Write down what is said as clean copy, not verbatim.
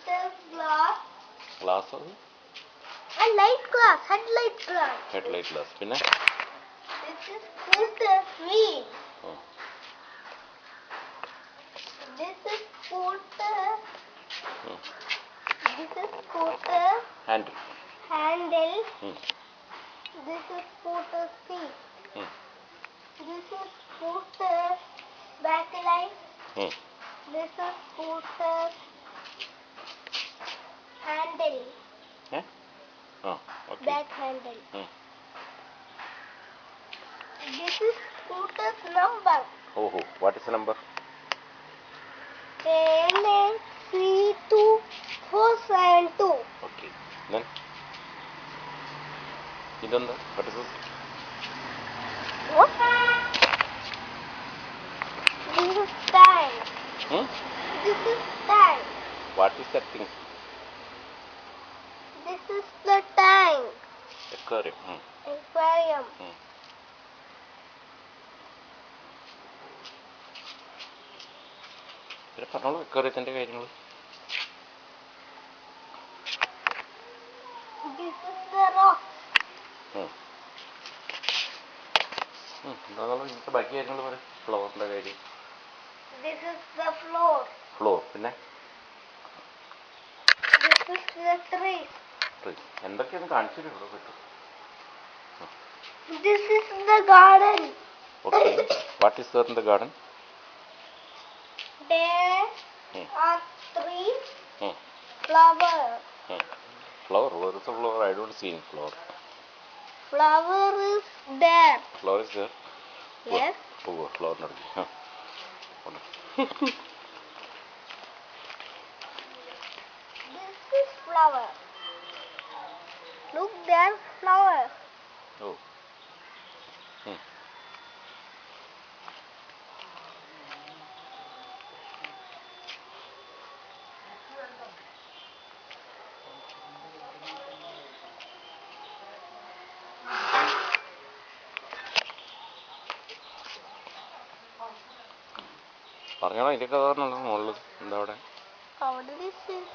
the glass. Glass? A light glass. Headlight glass. Headlight glass. Pinna? This is scooter wheel. Oh. This is scooter. Hmm. This is scooter. Handle. Handle. Hmm. This is scooter seat. Hmm. This is scooter backlight. Hmm. This is scooter handle. Yeah? Oh, okay. Back handle. Hmm. This is scooter's number. Oh, what is the number? 10832472. Okay. Then? What is this? What? This is tank. Hmm? This is tank. What is that thing? This is the tank. Aquarium. Hmm. Aquarium. Hmm. പിന്നെ പറഞ്ഞോളൂ aquariumത്തിൻ്റെ കാര്യങ്ങൾ. This is the rock. എന്താണെന്നുള്ള ഇന്നത്തെ ബാക്കി കാര്യങ്ങൾ പറയും. ഫ്ലോറിൻ്റെ കാര്യം. This is the floor. Floor. പിന്നെ This is the trees. എന്തൊക്കെയാണ് കാണിച്ചിട്ട് ഇവിടെ പറ്റും. This is the garden. Okay. What is there in the garden? There are three Hmm. flowers. Flower? Where is the flower? I don't see any flower. Flower is there. Flower is there? Yes. Oh, flower not there. This is flower. Look there, flower. Oh. പറഞ്ഞോളാം ഇതിൻ്റെ കഥ പറഞ്ഞോളൂ മുകളിൽ എന്താ അവിടെ How did this is?